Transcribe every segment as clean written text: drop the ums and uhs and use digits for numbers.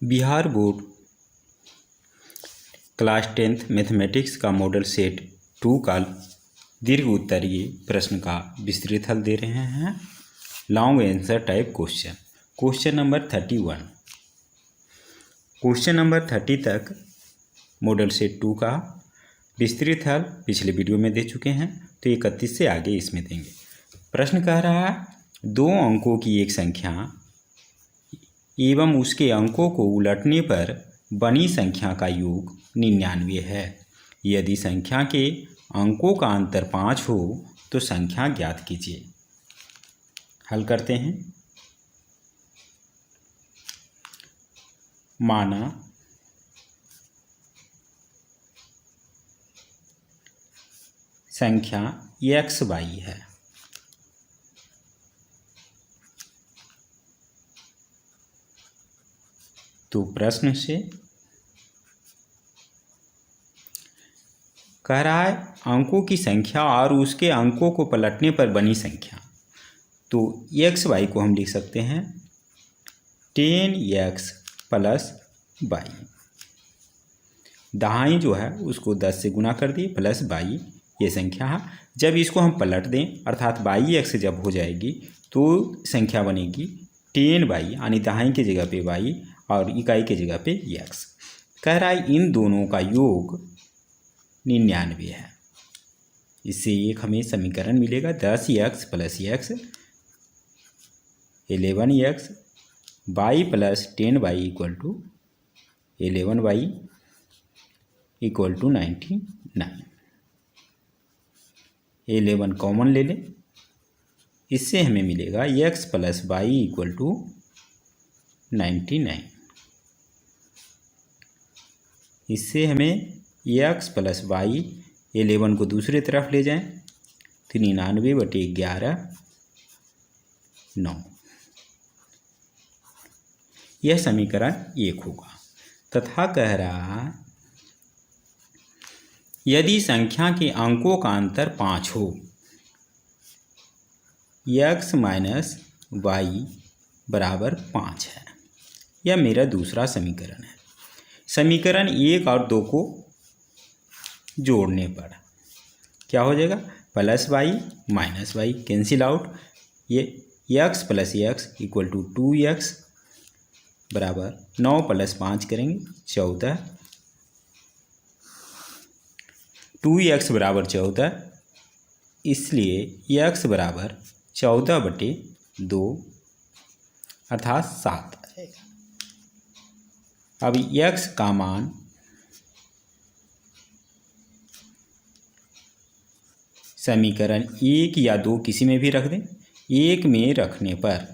Bihar board class 10th mathematics का model set 2 का दीर्घ उत्तरीय प्रश्न का विस्तृत हल दे रहे हैं। Long answer type question number 31। Question number 30 तक मॉडल सेट 2 का विस्तृत हल पिछले वीडियो में दे चुके हैं, तो 31 से आगे इसमें देंगे। प्रश्न कह रहा है 2 अंकों की एक संख्या एवं उसके अंकों को उलटने पर बनी संख्या का योग 99 है। यदि संख्या के अंकों का अंतर 5 हो तो संख्या ज्ञात कीजिए। हल करते हैं। माना संख्या xy है, तो प्रश्न से कह रहा है अंकों की संख्या और उसके अंकों को पलटने पर बनी संख्या। तो xy को हम लिख सकते हैं 10x प्लस y। दहाई जो है उसको 10 से गुना कर दिए प्लस y, ये संख्या है। जब इसको हम पलट दें अर्थात y(x) जब हो जाएगी तो संख्या बनेगी 10y, यानी दहाई की जगह पे y और इकाई की जगह पे x। कह रहा है इन दोनों का योग 99 है। इससे एक हमें समीकरण मिलेगा 10x plus x 11x y plus 10y equal to 11y equal to 99। 11 common ले लें, इससे हमें मिलेगा x plus y equal to 99। इससे हमें x प्लस y 11 को दूसरी तरफ ले जाएं, 99/11 9। यह समीकरण 1 होगा। तथा कह रहा है यदि संख्या के अंकों का अंतर 5 हो, x माइनस y बराबर 5 है। यह मेरा दूसरा समीकरण है। समीकरण 1 और 2 को जोड़ने पर क्या हो जाएगा, plus y minus y cancel out, ये x plus x equal to 2x बराबर 9 प्लस 5 करेंगे 14, 2x बराबर 14, इसलिए x बराबर 14/2 अर्थात 7 आएगा। अब x का मान समीकरण 1 या 2 किसी में भी रख दें। 1 में रखने पर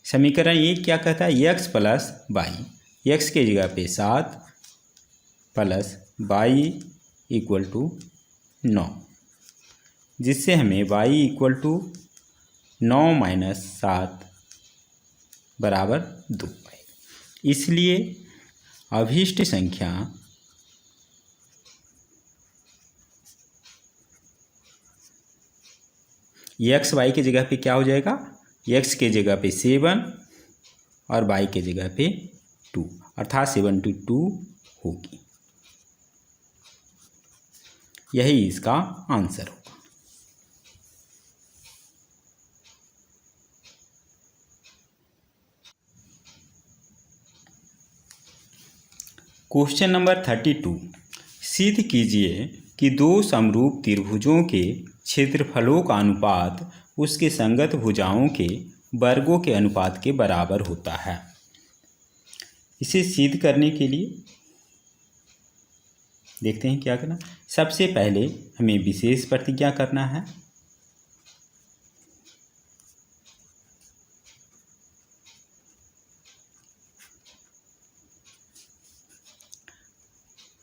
समीकरण 1 क्या कहता है, x प्लस y, x के जगह पे 7 प्लस y इक्वल टू 9, जिससे हमें y इक्वल टू 9 माइनस 7 बराबर 2 आएगा। इसलिए अभीष्ट संख्या x y की जगह पे क्या हो जाएगा, x के जगह पे 7 और y के जगह पे 2 अर्थात 72 होगी। यही इसका आंसर होगा। Question number 32। सिद्ध कीजिए कि 2 समरूप त्रिभुजों के क्षेत्रफलों का अनुपात उसके संगत भुजाओं के वर्गों के अनुपात के बराबर होता है। इसे सिद्ध करने के लिए देखते हैं क्या करना। सबसे पहले हमें विशेष प्रतिज्ञा करना है।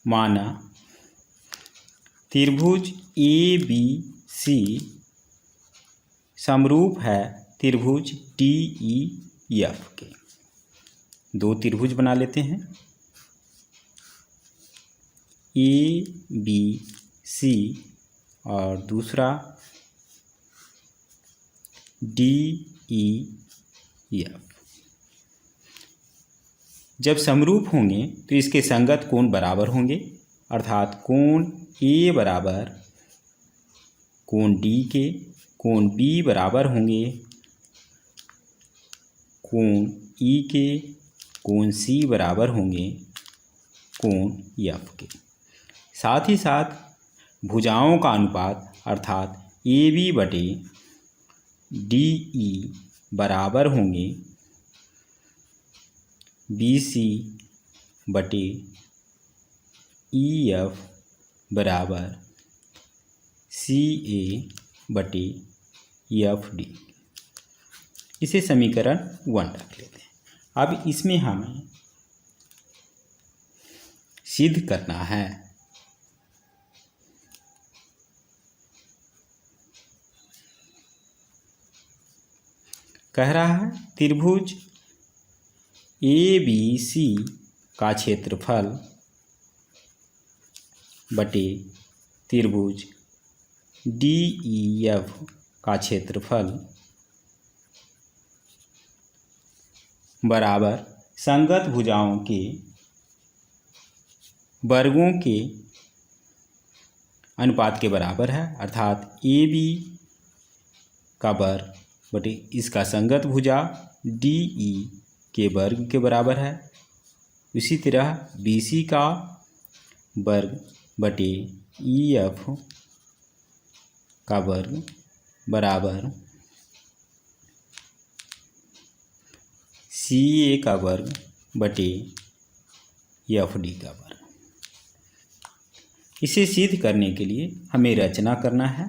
माना त्रिभुज ABC समरूप है त्रिभुज DEF के। 2 त्रिभुज बना लेते हैं, ABC और दूसरा DEF। E F. जब समरूप होंगे तो इसके संगत कोण बराबर होंगे, अर्थात कोण ए बराबर कोण डी के, कोण बी बराबर होंगे कोण ई के, कोण सी बराबर होंगे कोण एफ के। साथ ही साथ भुजाओं का अनुपात अर्थात ए बी बटे डी ई बराबर होंगे बी सी बटे ई एफ बराबर सी ए बटे एफ डी। इसे समीकरण 1 रख लेते हैं। अब इसमें हमें सिद्ध करना है कह रहा है त्रिभुज ए बी सी का क्षेत्रफल बटे त्रिभुज डी ई एफ का क्षेत्रफल बराबर संगत भुजाओं के वर्गों के अनुपात के बराबर है, अर्थात ए बी का वर्ग बटे इसका संगत भुजा डी ई के वर्ग के बराबर है। इसी तरह बी सी का वर्ग बटे ई एफ का वर्ग बराबर सी ए का वर्ग बटे एफ डी का वर्ग। इसे सिद्ध करने के लिए हमें रचना करना है।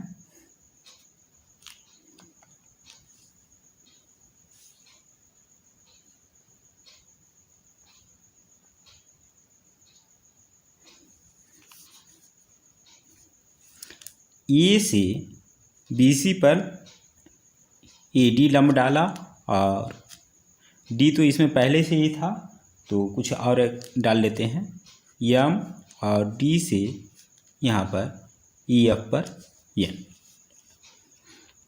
ए से बी सी पर ए डी लंब डाला और डी तो इसमें पहले से ही था तो कुछ और डाल लेते हैं एम, और डी से यहाँ पर ई एफ पर एन।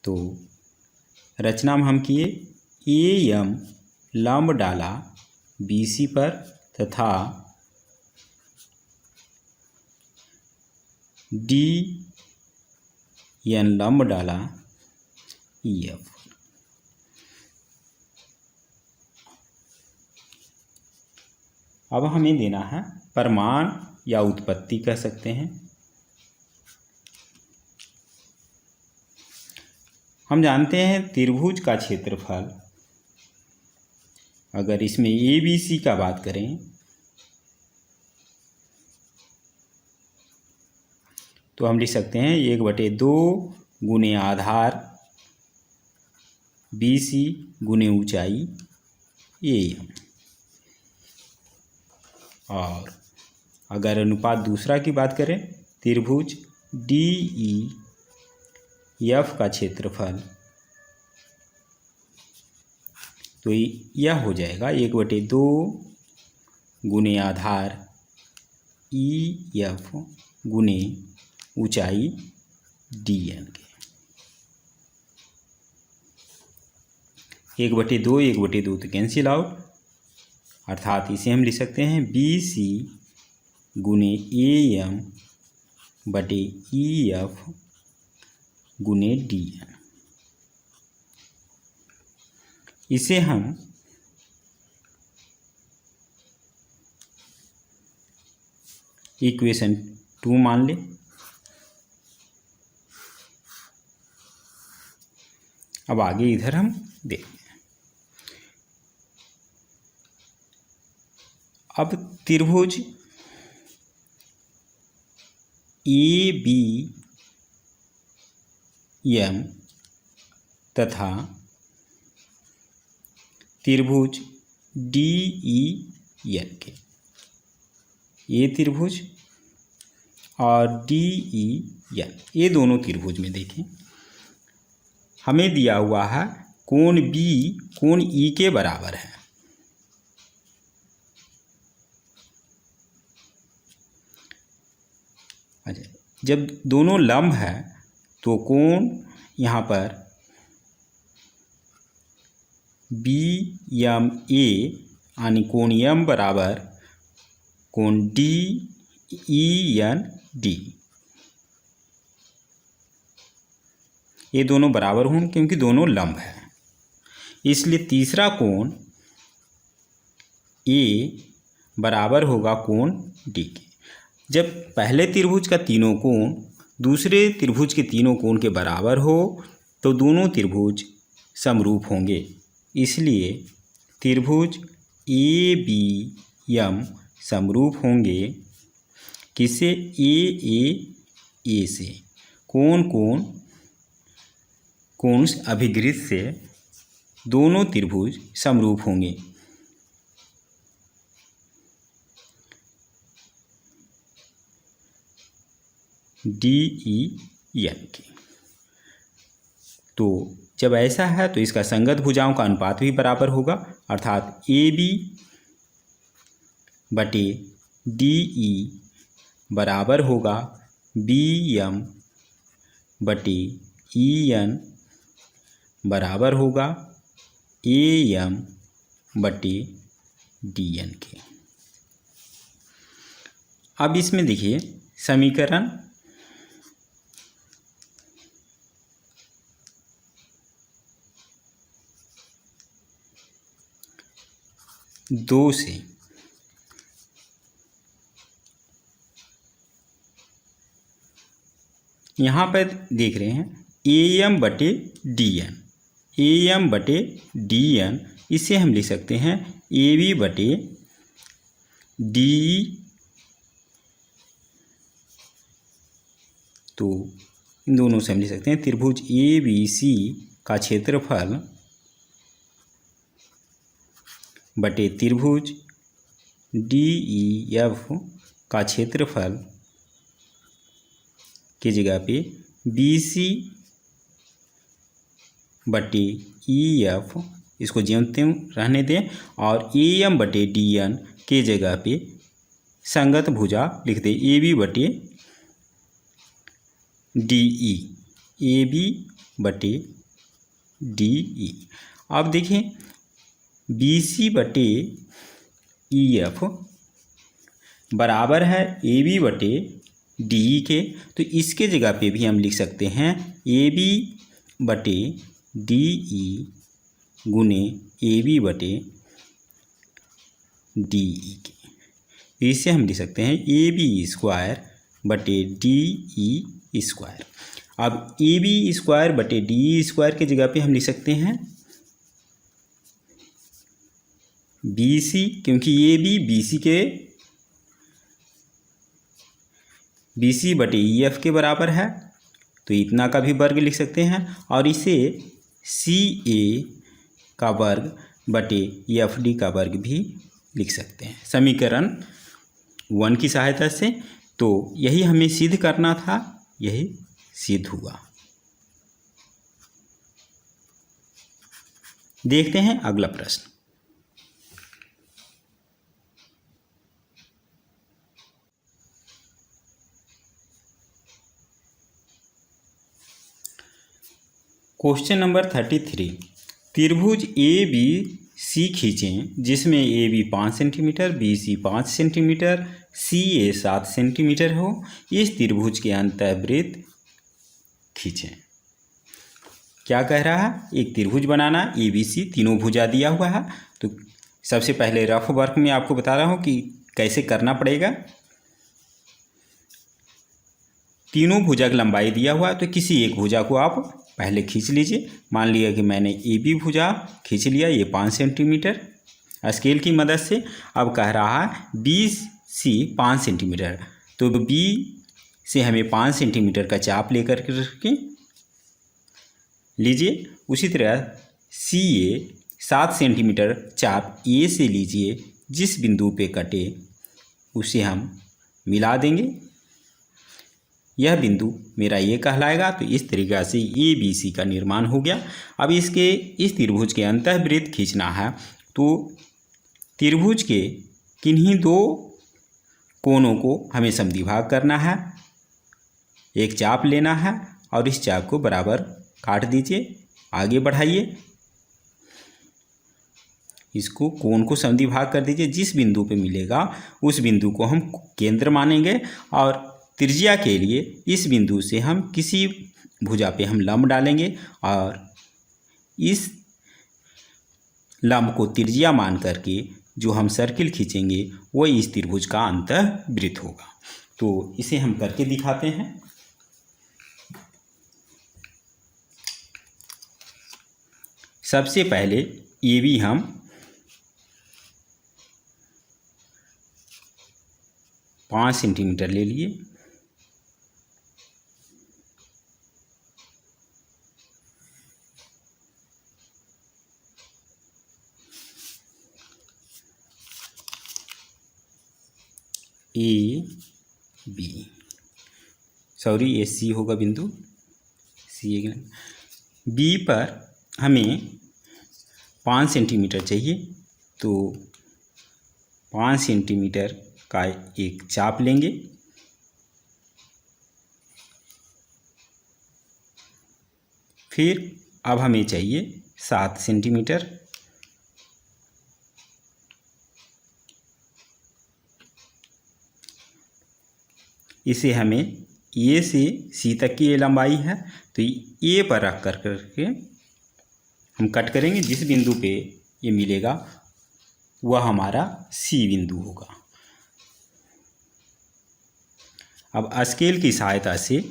तो रचना में हम किए ए एम लंब डाला बी सी पर तथा डी एन लंब डाला ई एफ। अब हमें देना है परिमाण या उत्पत्ति कह सकते हैं। हम जानते हैं त्रिभुज का क्षेत्रफल, अगर इसमें ए बी सी का बात करें तो हम लिख सकते हैं 1/2 गुने आधार बी सी गुने ऊंचाई ए एम। और अगर अनुपात दूसरा की बात करें त्रिभुज डी ई एफ का क्षेत्रफल तो यह हो जाएगा 1/2 गुने आधार ई एफ गुने ऊंचाई डी एन के। 1/2 1/2 तो कैंसिल आउट, अर्थात इसे हम लिख सकते हैं बी सी गुने ए एम बटे ई एफ गुने डी एन। इसे हम इक्वेशन 2 मान लें। अब आगे इधर हम देखते हैं। अब त्रिभुज ए बी एम तथा त्रिभुज डी ई एन के, ये त्रिभुज और डी ई एन, ये दोनों त्रिभुज में देखें हमें दिया हुआ है कोण बी कोण ई के बराबर है। अच्छा, जब दोनों लंब है तो कोण यहाँ पर BMA यानी कोण M बराबर कोण DEND, ये दोनों बराबर हों क्योंकि दोनों लंब है, इसलिए तीसरा कोण A बराबर होगा कोण D के। जब पहले त्रिभुज का तीनों कोण दूसरे त्रिभुज के तीनों कोण के बराबर हो तो दोनों त्रिभुज समरूप होंगे, इसलिए त्रिभुज ABM समरूप होंगे किससे? AAA से। कोण अभिगृत से दोनों त्रिभुज समरूप होंगे। DEN के। तो जब ऐसा है तो इसका संगत भुजाओं का अनुपात भी बराबर होगा, अर्थात AB बटे DE बराबर होगा BM बटे EN बराबर होगा AM बटे DN के। अब इसमें देखिए समीकरण 2 से यहाँ पर देख रहे हैं AM बटे DN, इसे हम लिख सकते हैं AB बटे DE। तो इन दोनों से हम लिख सकते हैं त्रिभुज ABC का क्षेत्रफल बटे त्रिभुज DEF का क्षेत्रफल की जगह पे BC बटे EF इसको ज्यों रहने दें और AM बटे DN के जगह पे संगत भुजा लिख दें AB बटे DE, AB बटे DE। अब देखें BC बटे EF बराबर है AB बटे DE के, तो इसके जगह पे भी हम लिख सकते हैं AB बटे DE गुने AB बटे DE के। इसे हम लिख सकते हैं AB स्क्वायर बटे DE स्क्वायर। अब AB स्क्वायर बटे DE स्क्वायर की जगह पे हम लिख सकते हैं BC, क्योंकि AB BC बटे EF के बराबर है, तो इतना का भी वर्ग लिख सकते हैं और इसे CA का वर्ग बटे FD का वर्ग भी लिख सकते हैं समीकरण 1 की सहायता से। तो यही हमें सिद्ध करना था, यही सिद्ध हुआ। देखते हैं अगला प्रश्न। क्वेश्चन नंबर 33, त्रिभुज ABC खींचें जिसमें AB 5 centimetre, BC 5 centimetre, CA 7 centimetre हो। इस त्रिभुज के अंतःवृत्त खींचें। क्या कह रहा है? एक त्रिभुज बनाना, ABC तीनों भुजा दिया हुआ है। तो सबसे पहले रफ वर्क में आपको बता रहा हूँ कि कैसे करना पड़ेगा। तीनों भुजा की लंबाई दिया हुआ है, तो किसी एक भुजा को आप पहले खींच लीजिए। मान लिया कि मैंने AB भुजा खींच लिया, ये 5 सेंटीमीटर स्केल की मदद से। अब कह रहा है BC 5 सेंटीमीटर, तो B से हमें 5 सेंटीमीटर का चाप लेकर के लीजिए। उसी तरह CA 7 सेंटीमीटर चाप A से लीजिए, जिस बिंदु पे कटे उसे हम मिला देंगे। यह बिंदु मेरा ये कहलाएगा। तो इस तरीक़ा से ABC का निर्माण हो गया। अब इस त्रिभुज के अंतःवृत्त खींचना है, तो त्रिभुज के किन्हीं दो कोनों को हमें समद्विभाग करना है। एक चाप लेना है और इस चाप को बराबर काट दीजिए, आगे बढ़ाइए। इसको कोण को समद्विभाग कर दीजिए। जिस बिंदु पे मिलेगा उस बिंदु को हम केंद्र मानेंगे और त्रिज्या के लिए इस बिंदु से हम किसी भुजा पे हम लंब डालेंगे और इस लंब को त्रिज्या मान करके जो हम सर्किल खींचेंगे वो इस त्रिभुज का अंतःवृत्त होगा। तो इसे हम करके दिखाते हैं। सबसे पहले ये भी हम पाँच सेंटीमीटर ले लिए। ये सी होगा बिंदु सी। बी पर हमें 5 सेंटीमीटर चाहिए, तो 5 सेंटीमीटर का एक चाप लेंगे। फिर अब हमें चाहिए 7 सेंटीमीटर। इसे हमें ए से सी तक की ये लंबाई है, तो ए पर रख करके हम कट करेंगे। जिस बिंदु पे ये मिलेगा वह हमारा सी बिंदु होगा। अब स्केल की सहायता से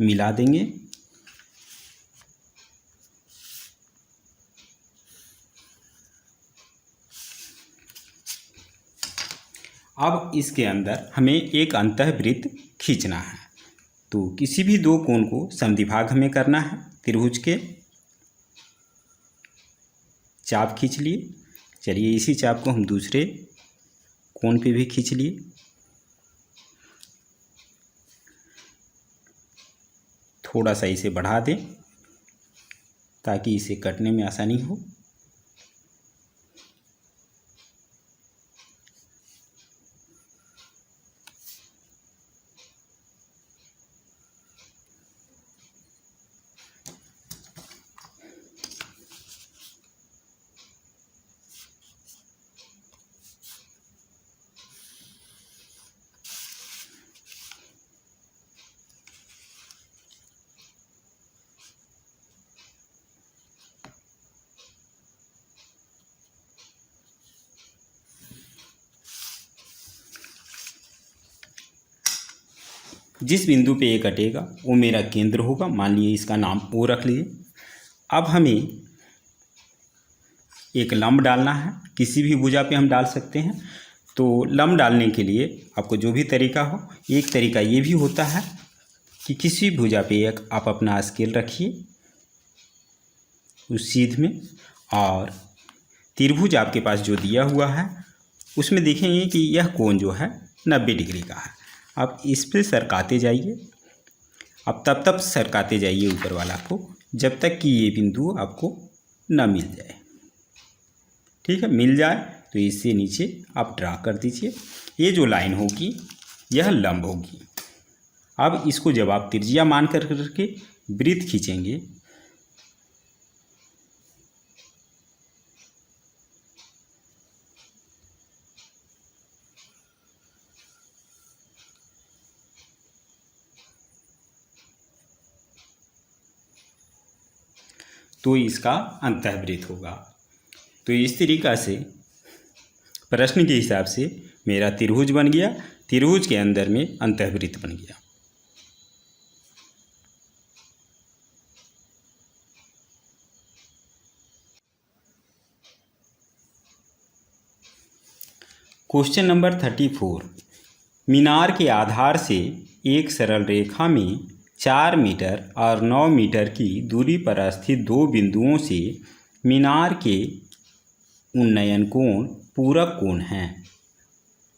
मिला देंगे। अब इसके अंदर हमें एक अंतःवृत्त खींचना है। तो किसी भी दो कोण को समद्विभाग हमें करना है। त्रिभुज के चाप खींच लिए। चलिए इसी चाप को हम दूसरे कोण पे भी खींच लिए। थोड़ा सा इसे बढ़ा दें ताकि इसे कटने में आसानी हो। जिस बिंदु पे ये कटेगा वो मेरा केंद्र होगा। मान लीजिए इसका नाम ओ रख लीजिए। अब हमें एक लंब डालना है। किसी भी भुजा पे हम डाल सकते हैं। तो लंब डालने के लिए आपको जो भी तरीका हो, एक तरीका ये भी होता है कि किसी भुजा पे एक आप अपना स्केल रखिए उस सीध में, और त्रिभुज आपके पास जो दिया हुआ है उसमें देखेंगे कि यह कोण जो है 90 डिग्री का है। अब इस पे सरकाते जाइए। अब तब सरकाते जाइए ऊपर वाला को जब तक कि ये बिंदु आपको न मिल जाए। ठीक है, मिल जाए तो इससे नीचे आप ड्रा कर दीजिए। ये जो लाइन होगी यह लंब होगी। अब इसको जब आप त्रिज्या मान करके वृत्त खींचेंगे तो इसका अंतःवृत्त होगा। तो इस तरीक़ा से प्रश्न के हिसाब से मेरा त्रिभुज बन गया। त्रिभुज के अंदर में अंतःवृत्त बन गया। Question number 34। मीनार के आधार से एक सरल रेखा में 4 मीटर और 9 मीटर की दूरी पर स्थित दो बिंदुओं से मीनार के उन्नयन कोण पूरक कोण हैं।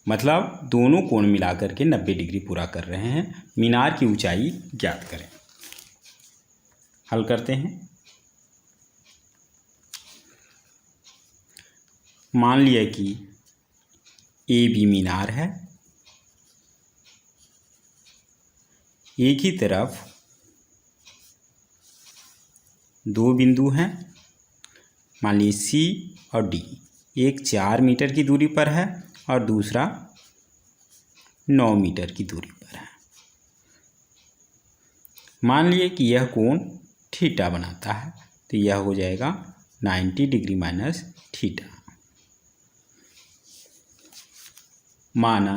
मतलब दोनों कोण मिलाकर के 90 डिग्री पूरा कर रहे हैं। मीनार की ऊंचाई ज्ञात करें। हल करते हैं। मान लिया कि ए बी मीनार है। एक ही तरफ दो बिंदु हैं, मान लीजिए सी और डी। एक 4 मीटर की दूरी पर है और दूसरा 9 मीटर की दूरी पर है। मान लिए कि यह कोण थीटा बनाता है, तो यह हो जाएगा 90 डिग्री माइनस थीटा। माना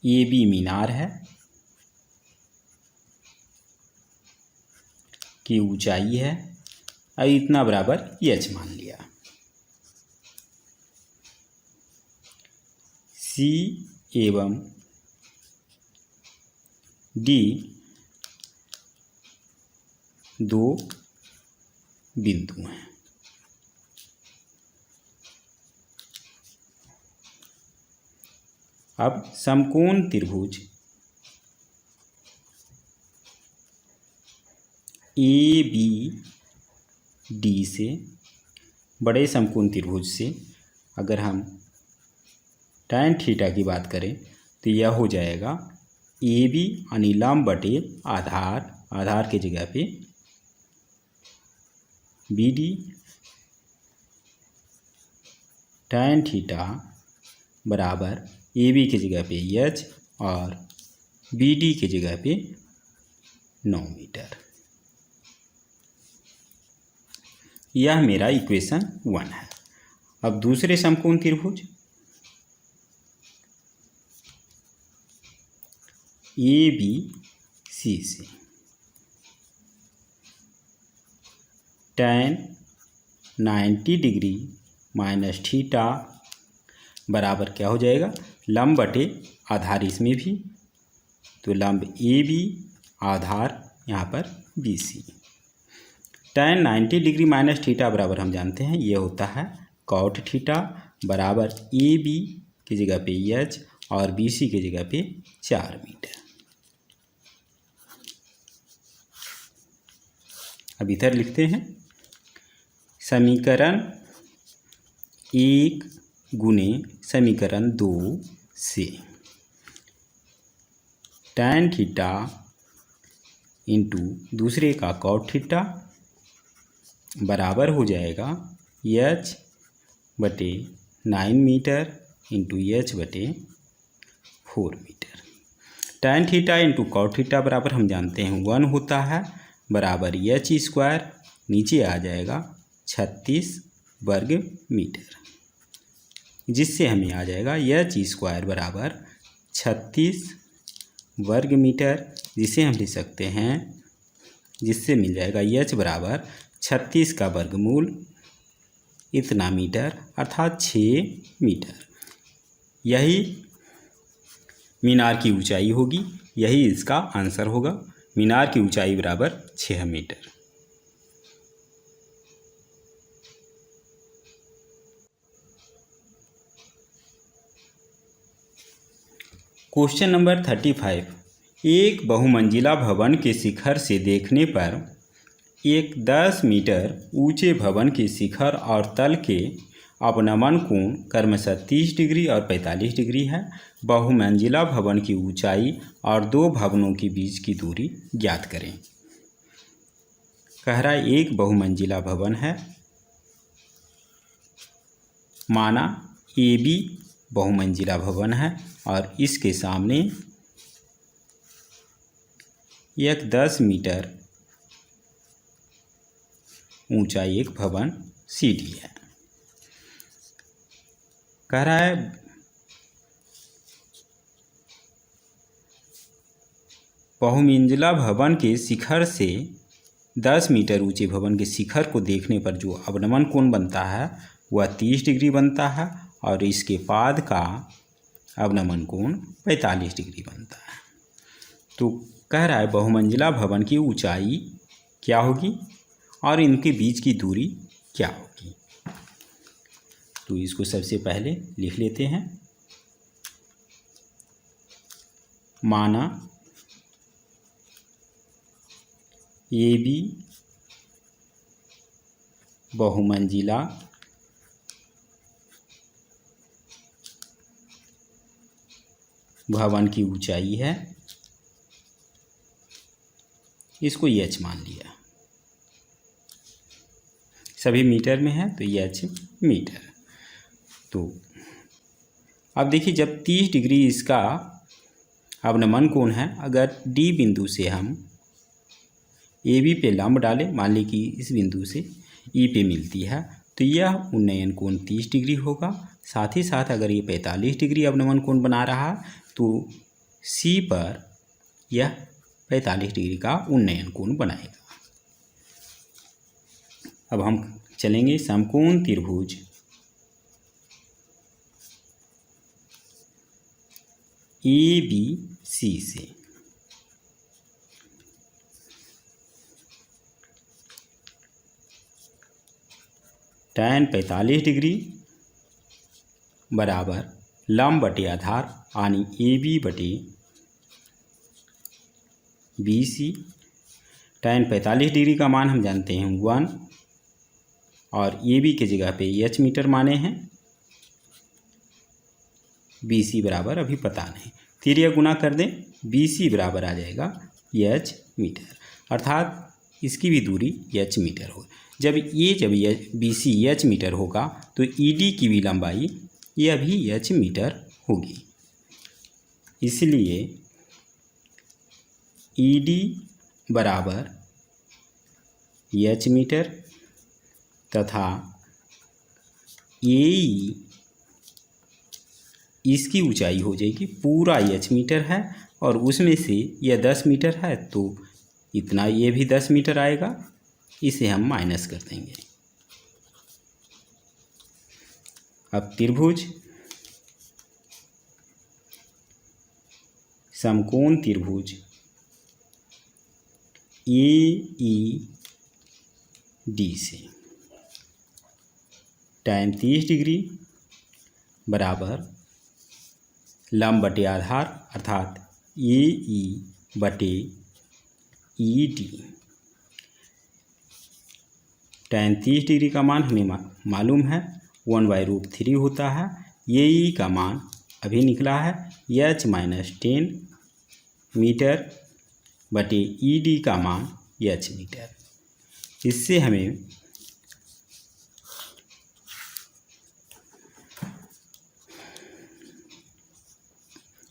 ए बी मीनार है की ऊंचाई है और इतना बराबर एच मान लिया। सी एवं डी दो बिंदु हैं। अब समकोण त्रिभुज ए बी डी से, बड़े समकोण त्रिभुज से अगर हम tan थीटा की बात करें तो यह हो जाएगा ए बी अनुलंब बटे आधार, आधार की जगह पे बी डी tan थीटा बराबर ए बी की जगह पे एच और बी डी की जगह पे 9 मीटर। यह मेरा इक्वेशन 1 है। अब दूसरे समकोण त्रिभुज ए बी सी से tan 90 डिग्री माइनस थीटा बराबर क्या हो जाएगा, लंब बटे आधार इसमें भी, तो लंब ए बी आधार यहाँ पर B C. tan 90 degree minus theta बराबर हम जानते हैं ये होता है कॉट थीटा बराबर ए बी की जगह पे एच और बी सी की जगह पे 4 मीटर। अब इधर लिखते हैं समीकरण 1 गुने समीकरण 2 से tan थीटा इंटू दूसरे का कॉट थीटा बराबर हो जाएगा एच बटे 9 मीटर इंटू एच बटे 4 metre. tan theta into cot theta बराबर हम जानते हैं 1 होता है, बराबर एच स्क्वायर नीचे आ जाएगा 36 वर्ग मीटर, जिससे हमें आ जाएगा एच स्क्वायर बराबर 36 वर्ग मीटर, जिसे हम लिख सकते हैं, जिससे मिल जाएगा एच बराबर 36 का वर्गमूल इतना मीटर अर्थात 6 मीटर। यही मीनार की ऊंचाई होगी, यही इसका आंसर होगा। मीनार की ऊंचाई बराबर 6 मीटर। Question number 35। एक बहुमंजिला भवन के शिखर से देखने पर एक 10 मीटर ऊंचे भवन के शिखर और तल के अवनमन कोण क्रमशः 30 डिग्री और 45 डिग्री है। बहुमंजिला भवन की ऊंचाई और दो भवनों के बीच की दूरी ज्ञात करें। कह रहा है एक बहुमंजिला भवन है, माना ए बी बहुमंजिला भवन है और इसके सामने एक 10 मीटर ऊंचाई एक भवन सी डी है। कह रहा है बहुमंजिला भवन के शिखर से 10 मीटर ऊंचे भवन के शिखर को देखने पर जो अवनमन कोण बनता है वह 30 डिग्री बनता है और इसके पाद का अवनमन कोण 45 डिग्री बनता है। तो कह रहा है बहुमंजिला भवन की ऊंचाई क्या होगी और इनके बीच की दूरी क्या होगी। तो इसको सबसे पहले लिख लेते हैं। माना ए बी बहुमंजिला भवन की ऊंचाई है इसको एच मान लिया, सभी मीटर में है तो एच मीटर। तो अब देखिए जब 30 डिग्री इसका अवनमन कोण है, अगर डी बिंदु से हम ए बी पे लंब डालें, मान ली कि इस बिंदु से ई पे मिलती है, तो यह उन्नयन कोण 30 डिग्री होगा। साथ ही साथ अगर ये 45 डिग्री अवनमन कोण बना रहा तो सी पर यह 45 डिग्री का उन्नयन कोण बनाएगा। अब हम चलेंगे समकोण त्रिभुज ए बी सी से। tan 45 डिग्री बराबर लंब बटे आधार यानी ए बी बटे बी सी। tan 45 डिग्री का मान हम जानते हैं 1 और ए बी के जगह पे एच मीटर माने हैं, बी सी बराबर अभी पता नहीं, तिर्य गुना कर दें, बी सी बराबर आ जाएगा एच मीटर, अर्थात इसकी भी दूरी एच मीटर होगी। जब बी सी एच मीटर होगा तो ई डी की भी लंबाई यह भी एच मीटर होगी, इसलिए ई डी बराबर एच मीटर तथा ए इसकी ऊंचाई हो जाएगी, पूरा एच मीटर है और उसमें से यह 10 मीटर है तो इतना ये भी 10 मीटर आएगा, इसे हम माइनस कर देंगे। अब त्रिभुज समकोण त्रिभुज ए ई डी से tan 30 डिग्री बराबर लंब बटे आधार अर्थात ए ई बटे ई डी। tan 30 डिग्री का मान हमें मालूम है 1/√3 होता है, ए ई का मान अभी निकला है एच माइनस 10 मीटर बटे ई डी का मान एच मीटर। इससे हमें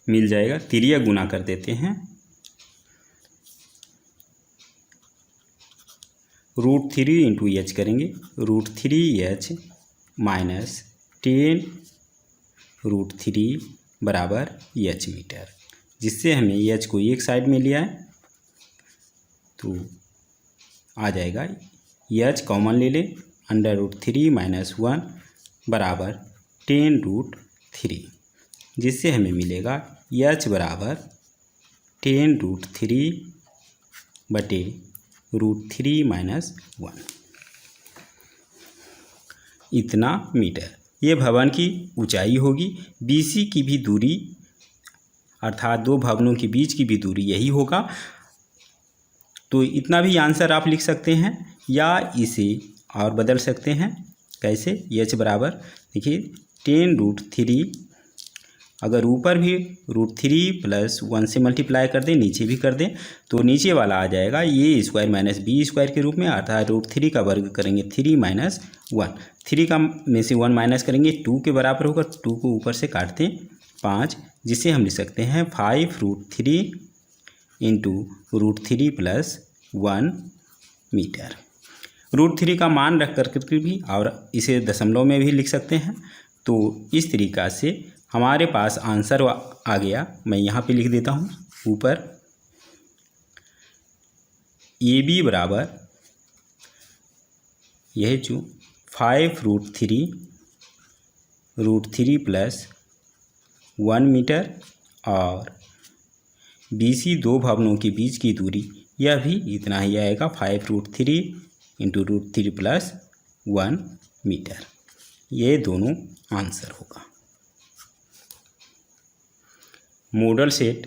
मिल जाएगा, तिर्य गुना कर देते हैं, √3 इंटू एच करेंगे, √3h माइनस 10 √3 बराबर एच मीटर, जिससे हमें एच को एक साइड में लिया है तो आ जाएगा एच कॉमन ले लें, √3 माइनस 1 बराबर 10√3, जिससे हमें मिलेगा एच बराबर 10√3 बटे √3 माइनस 1, इतना मीटर ये भवन की ऊंचाई होगी। BC की भी दूरी अर्थात दो भवनों के बीच की भी दूरी यही होगा, तो इतना भी आंसर आप लिख सकते हैं या इसे और बदल सकते हैं। कैसे? एच बराबर देखिए 10√3, अगर ऊपर भी √3 प्लस 1 से मल्टीप्लाई कर दें, नीचे भी कर दें, तो नीचे वाला आ जाएगा ए स्क्वायर माइनस बी स्क्वायर के रूप में, अर्थात √3 का वर्ग करेंगे 3 माइनस 1, 3 का में से 1 माइनस करेंगे 2 के बराबर होगा, 2 को ऊपर से काटते 5, जिसे हम लिख सकते हैं 5√3 इंटू √3 प्लस 1 मीटर। √3 का मान रख करके भी और इसे दशमलव में भी लिख सकते हैं। तो इस तरीक़ा से हमारे पास आंसर आ गया। मैं यहाँ पे लिख देता हूँ ऊपर, ए बी बराबर यह जो 5√3 प्लस 1 मीटर और BC दो भवनों के बीच की दूरी यह भी इतना ही आएगा 5√3 इंटू √3 प्लस 1 मीटर। ये दोनों आंसर होगा। मॉडल सेट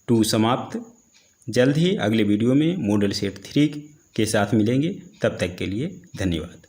2 समाप्त। जल्द ही अगले वीडियो में मॉडल सेट 3 के साथ मिलेंगे। तब तक के लिए धन्यवाद।